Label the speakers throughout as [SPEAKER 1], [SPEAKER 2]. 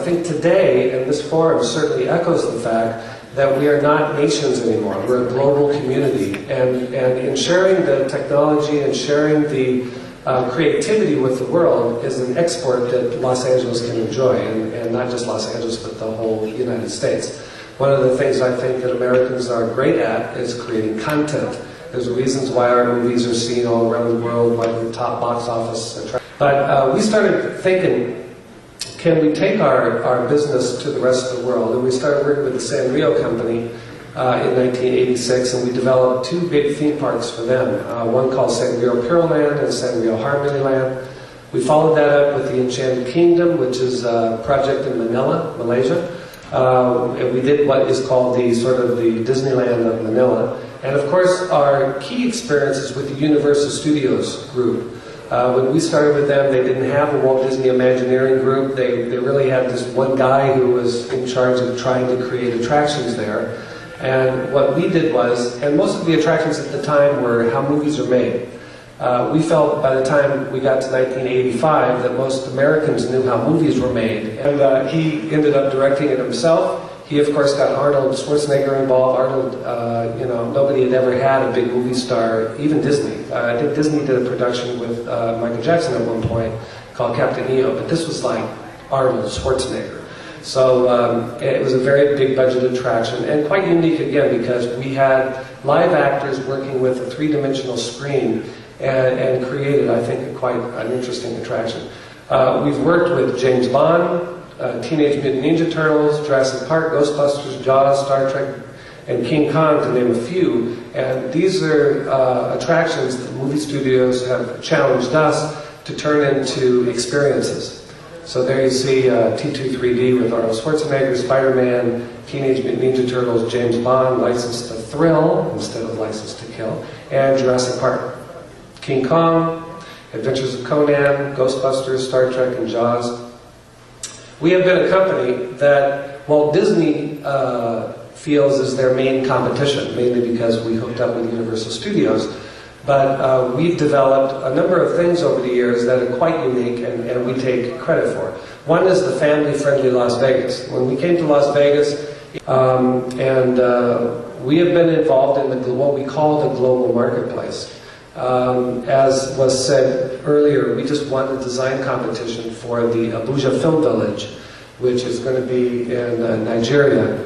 [SPEAKER 1] think today, and this forum certainly echoes the fact that we are not nations anymore. We're a global community. And in sharing the technology and sharing the creativity with the world is an export that Los Angeles can enjoy, and not just Los Angeles, but the whole United States. One of the things I think that Americans are great at is creating content. There's reasons why our movies are seen all around the world, why the top box office. But we started thinking, can we take our business to the rest of the world? And we started working with the Sanrio company in 1986, and we developed two big theme parks for them. One called Sanrio Pearland and Sanrio Harmonyland. We followed that up with the Enchanted Kingdom, which is a project in Manila, Malaysia. And we did what is called the Disneyland of Manila. And of course, our key experience is with the Universal Studios group. When we started with them, they didn't have a Walt Disney Imagineering group. They really had this one guy who was in charge of trying to create attractions there. And what we did was, and most of the attractions at the time were how movies are made. We felt by the time we got to 1985 that most Americans knew how movies were made. And he ended up directing it himself. He, of course, got Arnold Schwarzenegger involved. Arnold, nobody had ever had a big movie star, even Disney. I think Disney did a production with Michael Jackson at one point called Captain EO, but this was like Arnold Schwarzenegger. So it was a very big budget attraction, and quite unique again because we had live actors working with a three-dimensional screen and created, I think, quite an interesting attraction. We've worked with James Bond, Teenage Mutant Ninja Turtles, Jurassic Park, Ghostbusters, Jaws, Star Trek, and King Kong, to name a few. And these are attractions that movie studios have challenged us to turn into experiences. So there you see T2 3D with Arnold Schwarzenegger, Spider-Man, Teenage Mutant Ninja Turtles, James Bond, License to Thrill instead of License to Kill, and Jurassic Park. King Kong, Adventures of Conan, Ghostbusters, Star Trek, and Jaws. We have been a company that Walt Disney feels is their main competition, mainly because we hooked up with Universal Studios. But we've developed a number of things over the years that are quite unique and we take credit for. One is the family-friendly Las Vegas. When we came to Las Vegas, we have been involved in what we call the global marketplace. As was said earlier, we just won the design competition for the Abuja Film Village, which is going to be in Nigeria.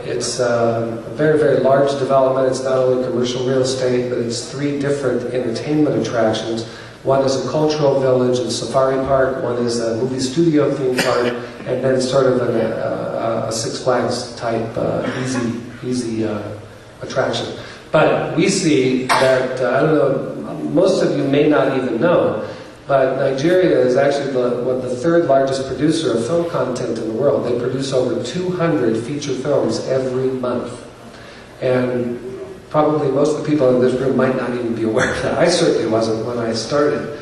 [SPEAKER 1] It's a very, very large development. It's not only commercial real estate, but it's 3 different entertainment attractions. One is a cultural village and safari park, one is a movie studio theme park, and then sort of a Six Flags type easy attraction. But we see that, I don't know, most of you may not even know, but Nigeria is actually the 3rd largest producer of film content in the world. They produce over 200 feature films every month. And probably most of the people in this room might not even be aware of that. I certainly wasn't when I started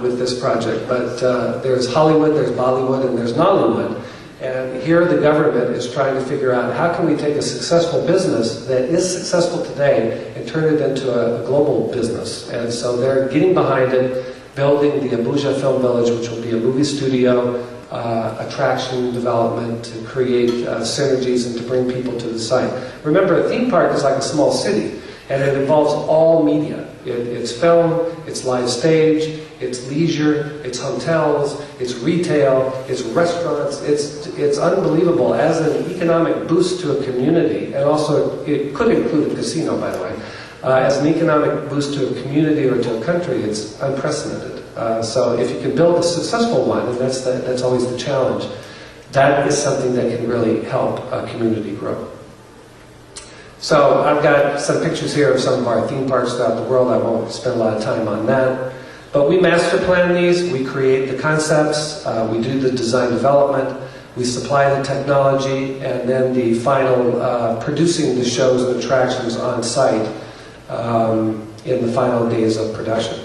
[SPEAKER 1] with this project. But there's Hollywood, there's Bollywood, and there's Nollywood. And here the government is trying to figure out how can we take a successful business that is successful today and turn it into a global business. And so they're getting behind it, building the Abuja Film Village, which will be a movie studio, attraction development to create synergies and to bring people to the site. Remember, a theme park is like a small city, and it involves all media. It's film, it's live stage, it's leisure, it's hotels, it's retail, it's restaurants. It's unbelievable as an economic boost to a community, and also it could include a casino, by the way. As an economic boost to a community or to a country, it's unprecedented. So if you can build a successful one, and that's always the challenge, that is something that can really help a community grow. So I've got some pictures here of some of our theme parks throughout the world. I won't spend a lot of time on that. But we master plan these, we create the concepts, we do the design development, we supply the technology, and then the final producing the shows and attractions on site in the final days of production.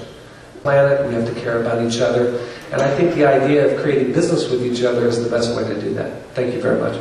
[SPEAKER 1] Planet, we have to care about each other, and I think the idea of creating business with each other is the best way to do that. Thank you very much.